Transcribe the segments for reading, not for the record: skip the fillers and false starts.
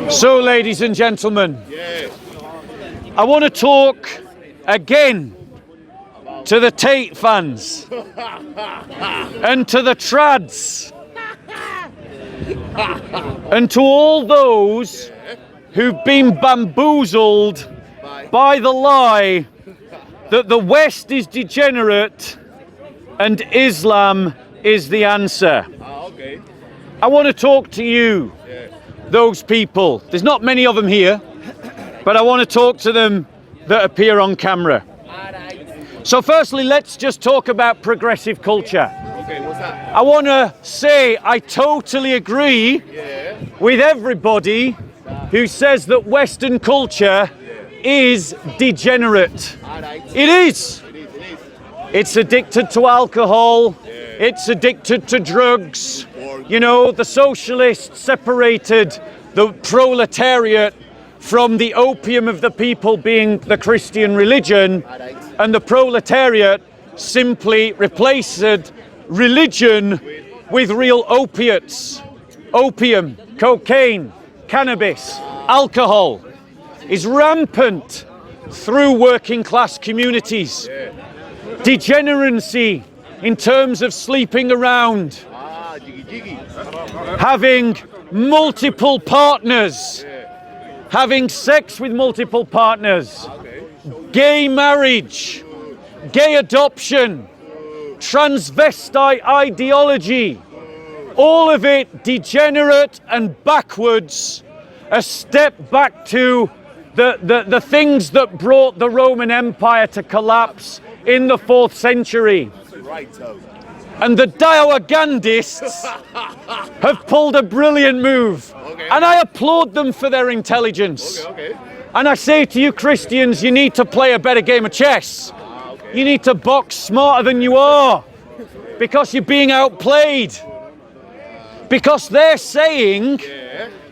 So, ladies and gentlemen, I want to talk again to the Tate fans and to the trads and to all those who've been bamboozled by the lie that the West is degenerate and Islam is the answer. I want to talk to you, those people. There's not many of them here, but I want to talk to them that appear on camera. So firstly, let's just talk about progressive culture. Okay, what's that? I want to say I totally agree with everybody who says that Western culture is degenerate. It is. It's addicted to alcohol. It's addicted to drugs. You know, the socialists separated the proletariat from the opium of the people being the Christian religion, and the proletariat simply replaced religion with real opiates. Opium, cocaine, cannabis, alcohol is rampant through working class communities. Degeneracy in terms of sleeping around, having multiple partners, having sex with multiple partners, gay marriage, gay adoption, transvestite ideology, all of it degenerate and backwards, a step back to the things that brought the Roman Empire to collapse in the 4th century. And the Daowagandists have pulled a brilliant move. And I applaud them for their intelligence. And I say to you Christians, you need to play a better game of chess. You need to box smarter than you are, because you're being outplayed. Because they're saying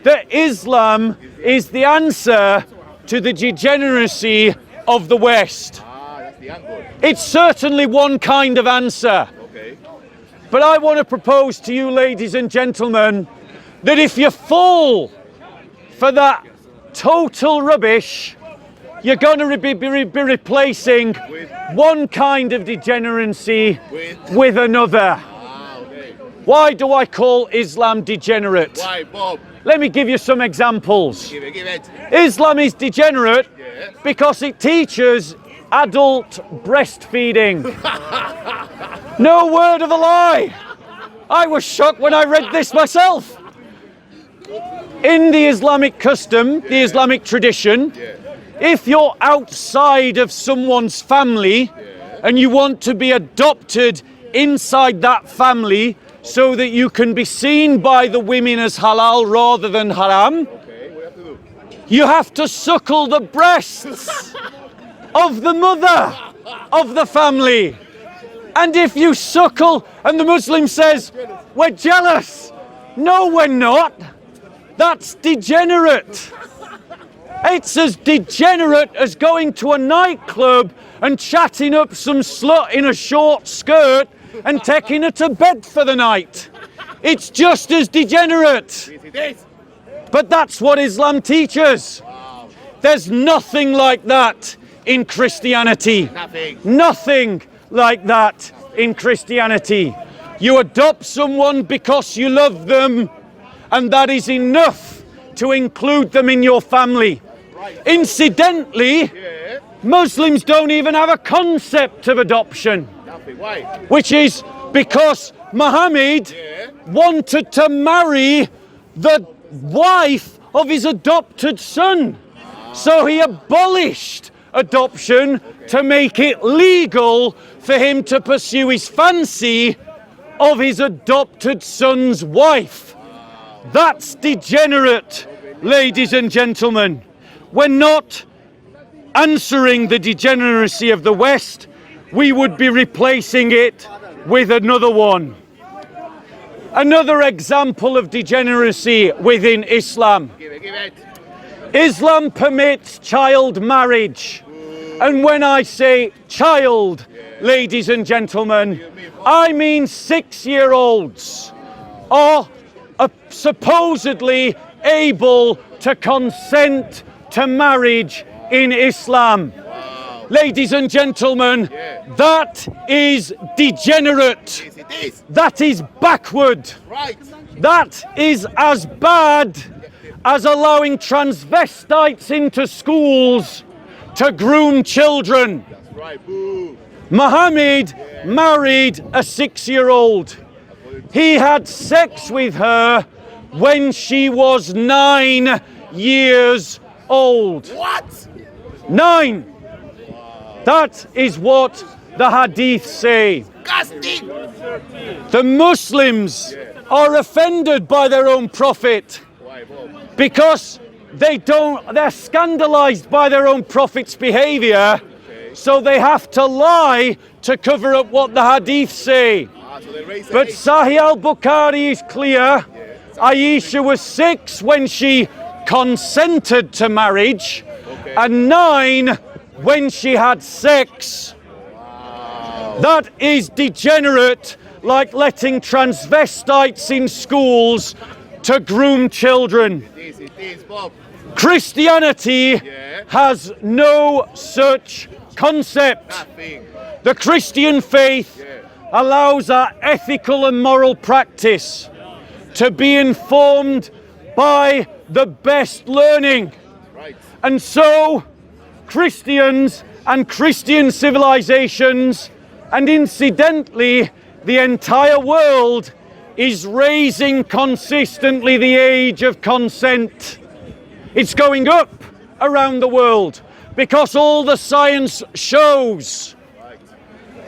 that Islam is the answer to the degeneracy of the West. It's certainly one kind of answer. But I want to propose to you, ladies and gentlemen, that if you fall for that total rubbish, you're going to be replacing one kind of degeneracy with another. Why do I call Islam degenerate? Why, Bob? Let me give you some examples. Give it. Islam is degenerate because it teaches adult breastfeeding. No word of a lie. I was shocked when I read this myself. In the Islamic custom, the Islamic tradition, if you're outside of someone's family and you want to be adopted inside that family so that you can be seen by the women as halal rather than haram, you have to suckle the breasts of the mother of the family. And if you suckle and the Muslim says, we're jealous, no, we're not, that's degenerate. It's as degenerate as going to a nightclub and chatting up some slut in a short skirt and taking her to bed for the night. It's just as degenerate. But that's what Islam teaches. There's nothing like that in Christianity. Nothing like that in Christianity. You adopt someone because you love them, and that is enough to include them in your family. Incidentally, Muslims don't even have a concept of adoption, which is because Muhammad wanted to marry the wife of his adopted son. So he abolished adoption to make it legal for him to pursue his fancy of his adopted son's wife. That's degenerate, ladies and gentlemen. We're not answering the degeneracy of the West. We would be replacing it with another one. Another example of degeneracy within Islam. Islam permits child marriage. And when I say child, ladies and gentlemen, I mean 6-year-olds are supposedly able to consent to marriage in Islam. Wow. Ladies and gentlemen, that is degenerate. Yes, it is. That is backward. Right. That is as bad as allowing transvestites into schools to groom children. That's right. Boo. Muhammad married a 6-year-old. He had sex with her when she was 9 years old. What? 9. That is what the hadiths say. Disgusting. The Muslims are offended by their own prophet Why, Bob? because they're scandalized by their own prophet's behavior, so they have to lie to cover up what the hadiths say. So they raise But Sahih al-Bukhari is clear. Aisha was 6 when she consented to marriage, and 9 when she had sex. That is degenerate, like letting transvestites in schools to groom children. It is, Bob. Christianity has no such concept. Nothing. The Christian faith allows our ethical and moral practice to be informed by the best learning. Right. And so, Christians and Christian civilizations, and incidentally, the entire world, is raising consistently the age of consent. It's going up around the world because all the science shows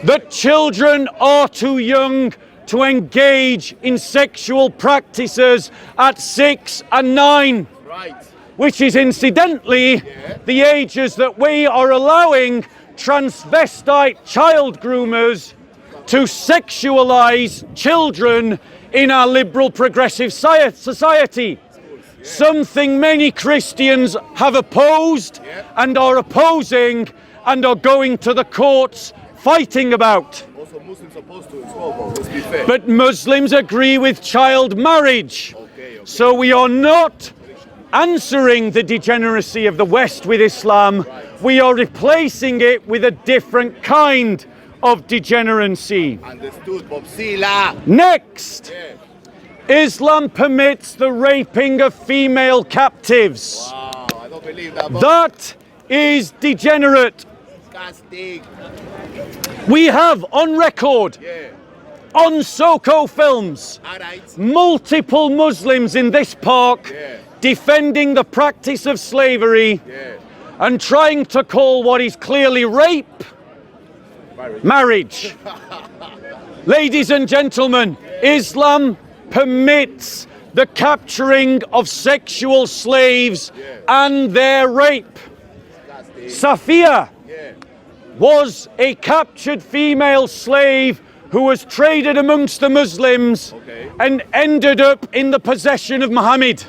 that children are too young to engage in sexual practices at 6 and 9. Right. Which is incidentally the ages that we are allowing transvestite child groomers to sexualize children in our liberal progressive society. Something many Christians have opposed and are opposing and are going to the courts fighting about. Also, Muslims are supposed to as well, Bob. Let's be fair. But Muslims agree with child marriage. Okay. So we are not answering the degeneracy of the West with Islam. We are replacing it with a different kind of degeneracy. Understood, Bob. Sila. Next, Yeah. Islam permits the raping of female captives. Wow, I don't believe that, Bob. That is degenerate. Disgusting. We have on record, Yeah. on Soko films, Alright. multiple Muslims in this park defending the practice of slavery Yeah. and trying to call what is clearly rape marriage. Ladies and gentlemen, Islam permits the capturing of sexual slaves and their rape. Safiya Yeah. was a captured female slave who was traded amongst the Muslims and ended up in the possession of Muhammad.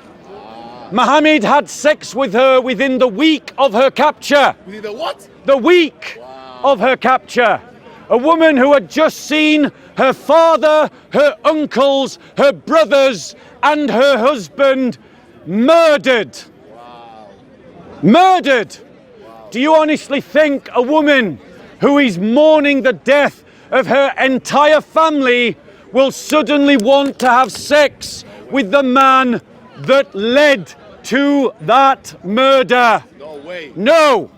Muhammad had sex with her within the week of her capture. Within the what? The week of her capture. A woman who had just seen her father, her uncles, her brothers, and her husband murdered. Murdered. Do you honestly think a woman who is mourning the death of her entire family will suddenly want to have sex with the man that led to that murder? No way. No.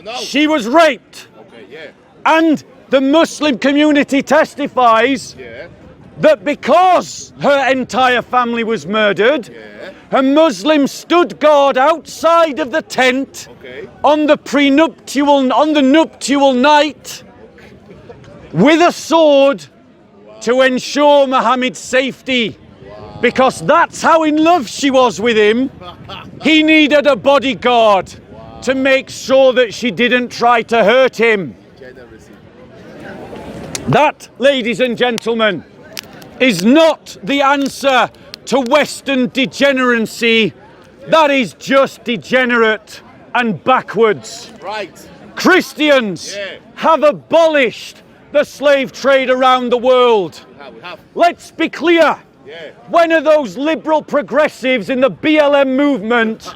No. She was raped. Okay, yeah. And the Muslim community testifies Yeah. that because her entire family was murdered, her Muslims stood guard outside of the tent Okay. on the nuptial night with a sword to ensure Muhammad's safety. Because that's how in love she was with him. He needed a bodyguard to make sure that she didn't try to hurt him. Degeneracy. That, ladies and gentlemen, is not the answer to Western degeneracy. That is just degenerate and backwards. Right. Christians have abolished the slave trade around the world. We have. Let's be clear. Yeah. When are those liberal progressives in the BLM movement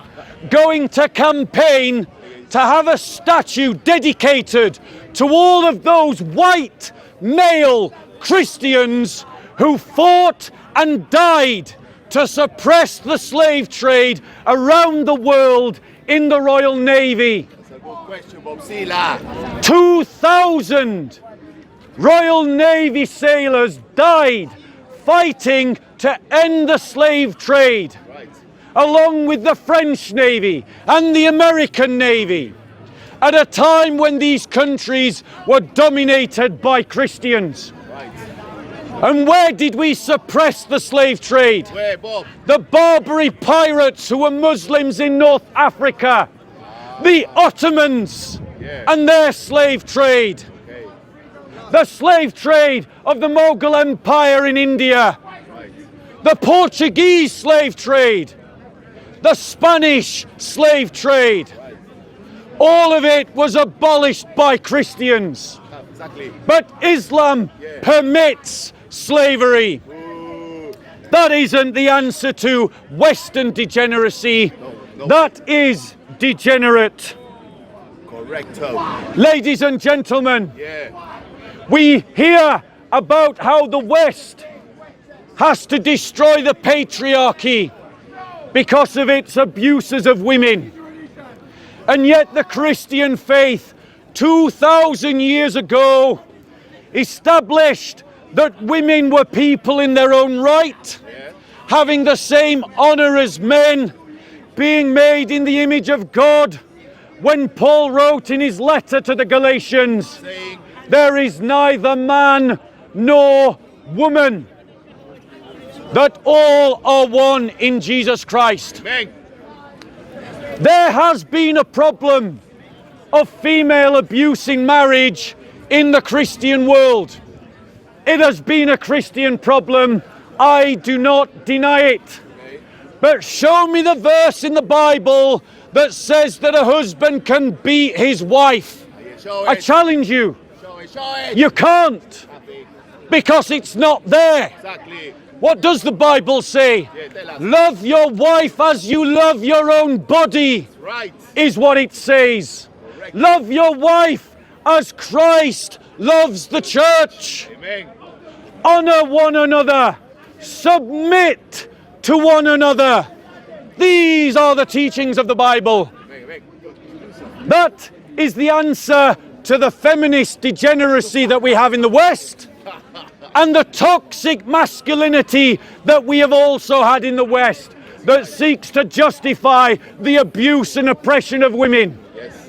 going to campaign to have a statue dedicated to all of those white male Christians who fought and died to suppress the slave trade around the world in the Royal Navy? That's a good question, Bob Sila. 2,000 Royal Navy sailors died fighting to end the slave trade, Right. along with the French Navy and the American Navy, at a time when these countries were dominated by Christians. Right. And where did we suppress the slave trade? Where, Bob? The Barbary pirates who were Muslims in North Africa, the Ottomans Yeah. and their slave trade, Okay. the slave trade of the Mughal Empire in India, Right. the Portuguese slave trade, the Spanish slave trade. All of it was abolished by Christians. Exactly. But Islam permits slavery. Ooh. That isn't the answer to Western degeneracy. No. That is degenerate. Correct. Ladies and gentlemen, Yeah. we hear about how the West has to destroy the patriarchy because of its abuses of women. And yet the Christian faith 2,000 years ago established that women were people in their own right, having the same honor as men, being made in the image of God. When Paul wrote in his letter to the Galatians, Saying, there is neither man nor woman, that all are one in Jesus Christ. Amen. There has been a problem of female abuse in marriage in the Christian world. It has been a Christian problem. I do not deny it. But show me the verse in the Bible that says that a husband can beat his wife. Show I it. challenge you. Show it. Show it. You can't, Happy. because it's not there. Exactly. What does the Bible say? Yeah, tell us. Love your wife as you love your own body, Right. is what it says. Correct. Love your wife as Christ loves the church. Amen. Honor one another. Submit to one another. These are the teachings of the Bible. Amen. Amen. That is the answer to the feminist degeneracy that we have in the West, and the toxic masculinity that we have also had in the West, that seeks to justify the abuse and oppression of women. Yes.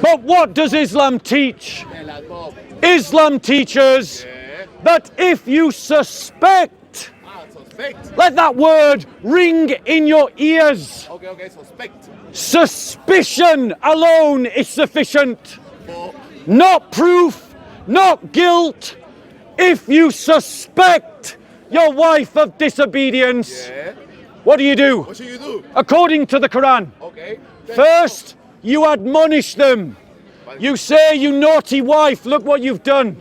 But what does Islam teach? Tell us, Bob. Islam teaches Yeah. that if you suspect, Suspect. let that word ring in your ears. Okay. Suspect. Suspicion alone is sufficient. Bob. Not proof, not guilt. If you suspect your wife of disobedience, Yeah. what do? What should you do? According to the Quran, Okay. first you admonish them. You say, you naughty wife, look what you've done.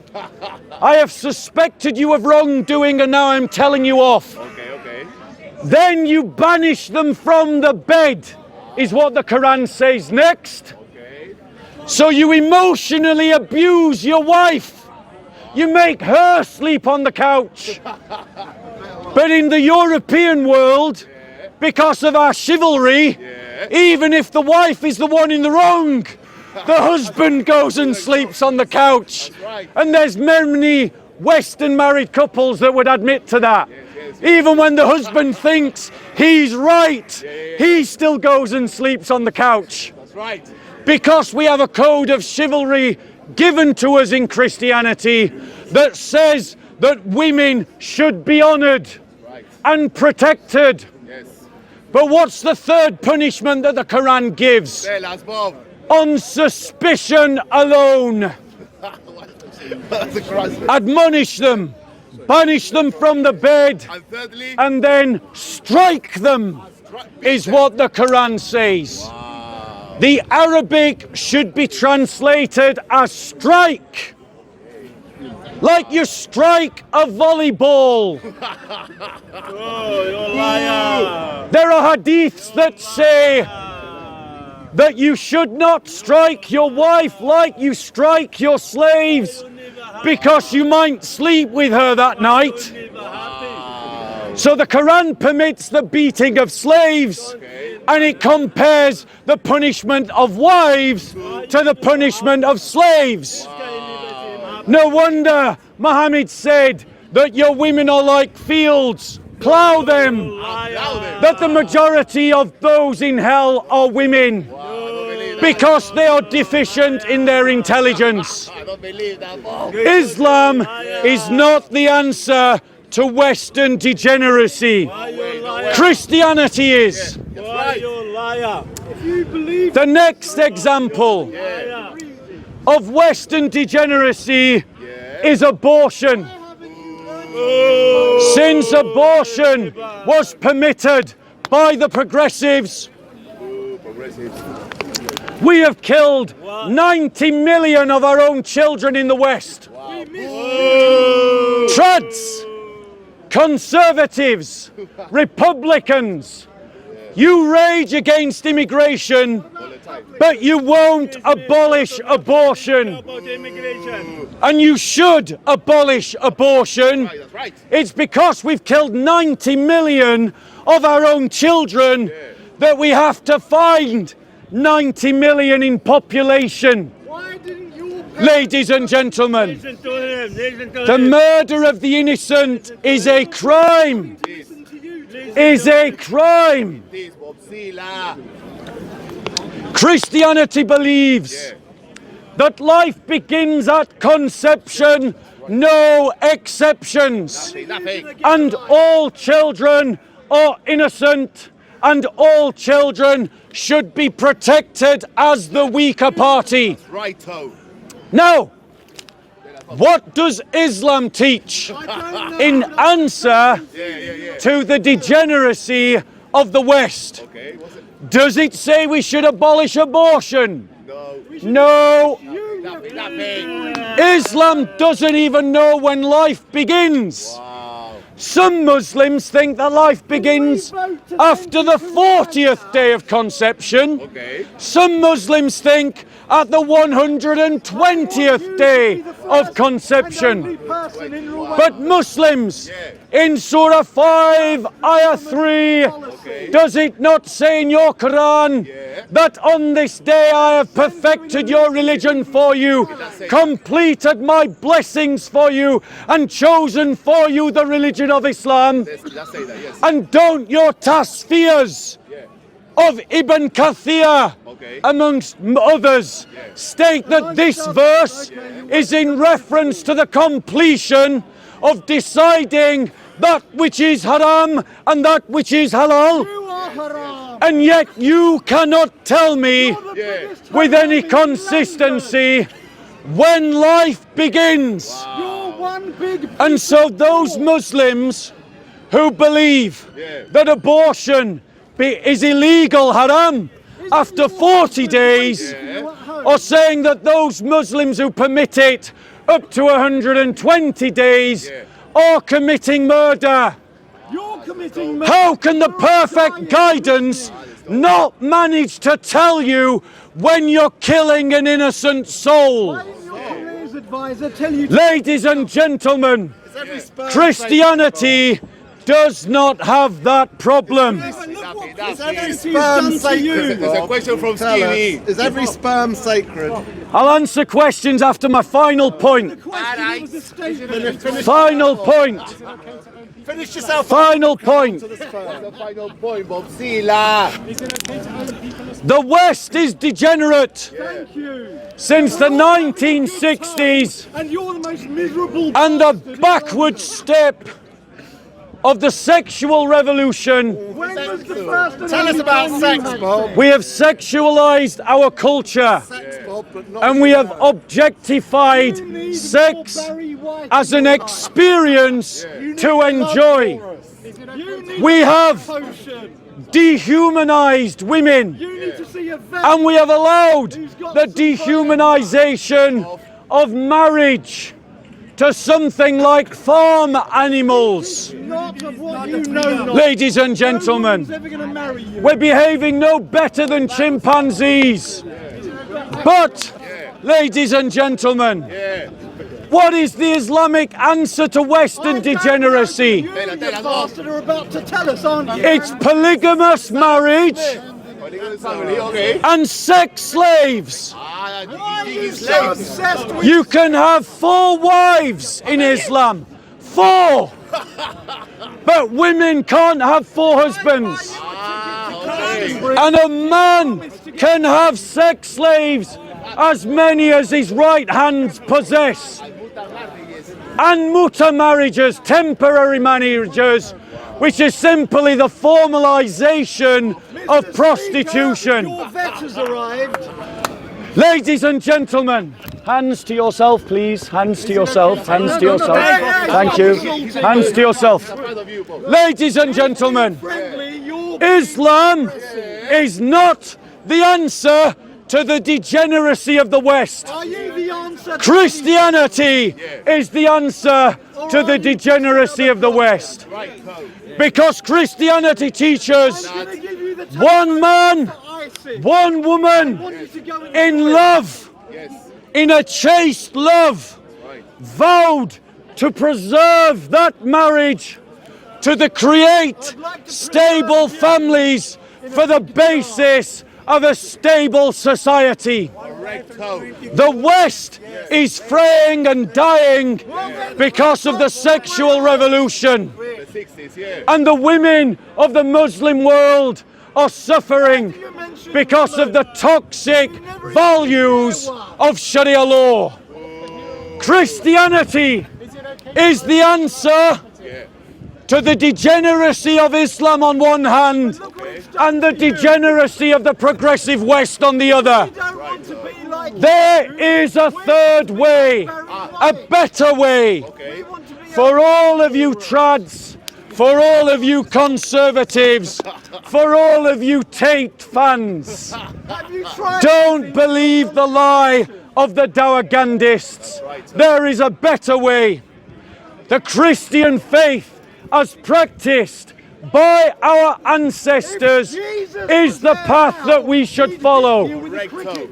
I have suspected you of wrongdoing and now I'm telling you off. Okay. Then you banish them from the bed, is what the Quran says next. Okay. So you emotionally abuse your wife. You make her sleep on the couch. But in the European world, because of our chivalry, even if the wife is the one in the wrong, the husband goes and sleeps on the couch. right. And there's many Western married couples that would admit to that. Even when the husband thinks he's right, he still goes and sleeps on the couch. That's right. Because we have a code of chivalry given to us in Christianity that says that women should be honored Right. and protected. Yes. But what's the third punishment that the Quran gives? Tell us, Bob. On suspicion alone. That's a cross. Admonish them, banish them from the bed, And thirdly, and then strike them, is what the Quran says. The Arabic should be translated as strike. like you strike a volleyball. Oh, you're a liar. There are hadiths that say that you should not strike your wife like you strike your slaves, because you might sleep with her that night. So the Quran permits the beating of slaves, and it compares the punishment of wives to the punishment of slaves. No wonder Muhammad said that your women are like fields, plough them, that the majority of those in hell are women, because they are deficient in their intelligence. I don't believe that, Bob. Islam is not the answer to Western degeneracy. Christianity is. Why you a liar? The next example of Western degeneracy is abortion. Since abortion was permitted by the progressives, we have killed 90 million of our own children in the West. Trads, conservatives, Republicans, you rage against immigration, but you won't abolish abortion. About immigration. And you should abolish abortion. That's right. It's because we've killed 90 million of our own children that we have to find 90 million in population. Why didn't you Ladies and gentlemen, Listen to him. Listen to the him. murder of the innocent is a crime. Is a crime. This, Bob Sila. Christianity believes that life begins at conception, no exceptions. Nothing. And all children are innocent, and all children should be protected as the weaker party. Righto. Now, what does Islam teach in answer to the degeneracy of the West? Okay, what's it? Does it say we should abolish abortion? No. No. Nothing. Islam doesn't even know when life begins. Wow. Some Muslims think that life begins after the 40th day of conception. Okay. Some Muslims think at the 120th day of conception. But Muslims, in Surah 5, Ayah 3, does it not say in your Quran that on this day I have perfected your religion for you, completed my blessings for you, and chosen for you the religion of Islam? Let's say that, yes. And don't your tasfiyas of Ibn Kathir, amongst others, state that this verse is in reference to the completion of deciding that which is haram and that which is halal? And yet you cannot tell me with any consistency when life begins. And so those Muslims who believe that abortion is illegal, haram, after 40 days, or saying that those Muslims who permit it up to 120 days are committing murder. You're committing murder. How can the perfect guidance not manage to tell you when you're killing an innocent soul? Why didn't your careers advisor tell you to Ladies and gentlemen, Christianity does not have that problem. It's Every sperm sacred. There's a question from Skinny. Is every sperm sacred? I'll answer questions after my final point. Final point. Finish yourself. Final point. The final point, Bob Sila. The West is degenerate Thank you. since the 1960s, And you're the most miserable. and the backward step of the sexual revolution. When was the first and Tell us only about time sex, you had Bob. We have sexualized our culture, Sex, Bob, but not and we have objectified You need sex more Barry White as in an your life. experience to enjoy. You need We have potion. dehumanized women, You need to see a vet. and we have allowed the dehumanization of marriage. to something like farm animals. Not of what you know not. Ladies and gentlemen, No one's ever going to marry you. we're behaving no better than chimpanzees. But, ladies and gentlemen, what is the Islamic answer to Western degeneracy? You, you bastard, are about to tell us, aren't you? It's polygamous marriage Okay. and sex slaves. Why are you so obsessed with You can have 4 wives in Islam. 4! But women can't have 4 husbands. And a man can have sex slaves as many as his right hands possess. And muta marriages, temporary marriages, which is simply the formalization of prostitution. Your vet has arrived. Ladies and gentlemen, hands to yourself, please. Hands to yourself. Hands to yourself. Thank you. Hands to yourself. Ladies and gentlemen, Friendly, you're Islam is not the answer to the degeneracy of the West. Are you the answer? Christianity is the answer to the degeneracy of the West. Because Christianity teaches one man, one woman in love, in a chaste love, vowed to preserve that marriage, to create stable families for the basis of a stable society. The West is fraying and dying because of the sexual revolution. And the women of the Muslim world are suffering because of the toxic values of Sharia law. Christianity is the answer to the degeneracy of Islam on one hand and the degeneracy of the progressive West on the other. There is a third way, a better way, for all of you trads, for all of you conservatives, for all of you Tate fans. Don't believe the lie of the Dawagandists. There is a better way. The Christian faith, as practiced by our ancestors, is the path that we should follow.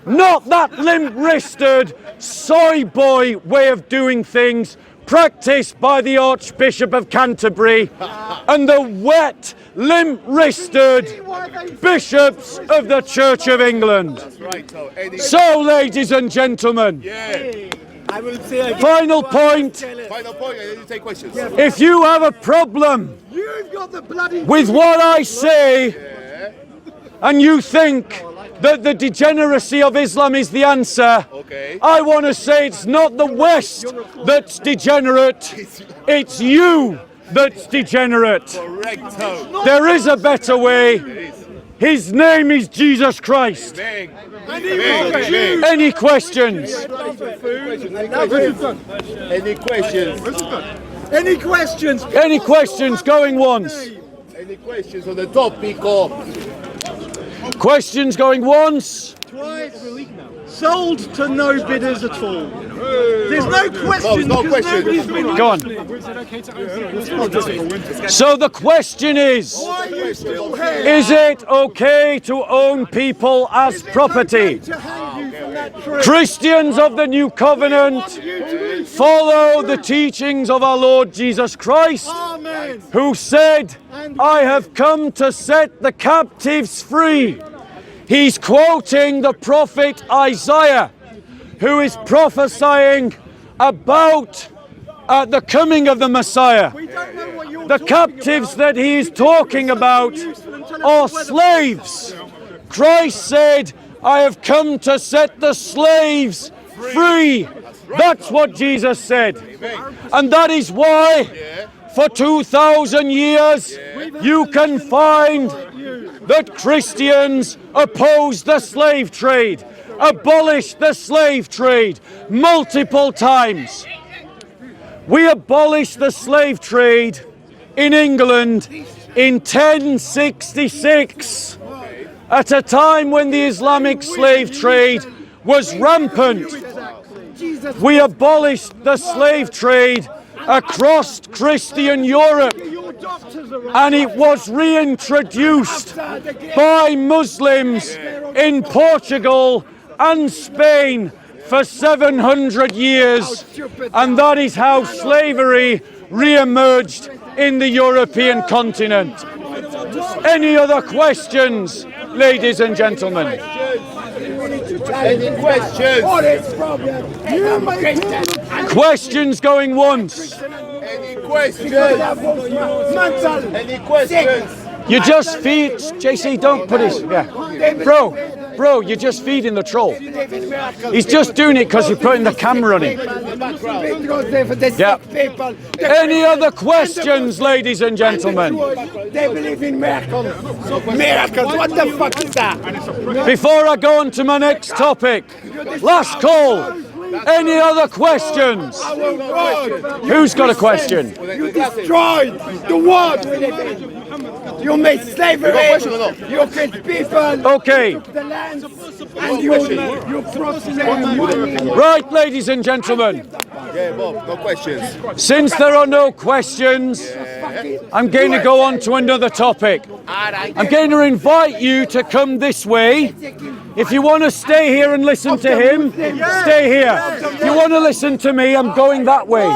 Not that limp-wristed soy boy way of doing things practiced by the Archbishop of Canterbury and the wet, limp-wristed bishops of the Church of England. So, ladies and gentlemen, I will say again. final point. Final point, and then you take questions. If you have a problem You've got the bloody with what I say and you think that the degeneracy of Islam is the answer, Okay. I want to say it's not the West that's degenerate, it's you that's degenerate. Correcto. There is a better way. His name is Jesus Christ. Bang. Any questions? Any questions? Any questions? Any questions going once? Any questions on the topic of Questions going once? Twice. Sold to no bidders at all. There's no question. no because question. nobody's been Go on. So the question is, Why are you still here? is it okay to own people as property? To hang you from that tree. Christians of the New Covenant follow the teachings of our Lord Jesus Christ, Amen. who said, I have come to set the captives free. He's quoting the prophet Isaiah, who is prophesying about the coming of the Messiah. We don't know what you're The talking captives about. that he is talking about are slaves. Christ said, I have come to set the slaves free. That's what Jesus said. And that is why for 2,000 years you can find that Christians opposed the slave trade, abolished the slave trade multiple times. We abolished the slave trade in England in 1066, at a time when the Islamic slave trade was rampant. we abolished the slave trade across Christian Europe, and it was reintroduced by Muslims in Portugal and Spain for 700 years, and that is how slavery re-emerged in the European continent. Any other questions, ladies and gentlemen? Any questions? Questions going once. Any questions? Any questions? You just feed, JC, don't put his, Bro, you're just feeding the troll. He's just doing it because you're putting the camera on him. Yeah. Any other questions, ladies and gentlemen? They believe in miracles. Miracles, what the fuck is that? Before I go on to my next topic, last call. Any other questions? Who's got a question? You destroyed the world we live in. You made slavery. You killed people. Okay. You took the land. And you brought them. Right, ladies and gentlemen. Yeah, Bob, no questions. Since there are no questions, I'm going to go on to another topic. I'm going to invite you to come this way. If you want to stay here and listen to him, stay here. If you want to listen to me, I'm going that way.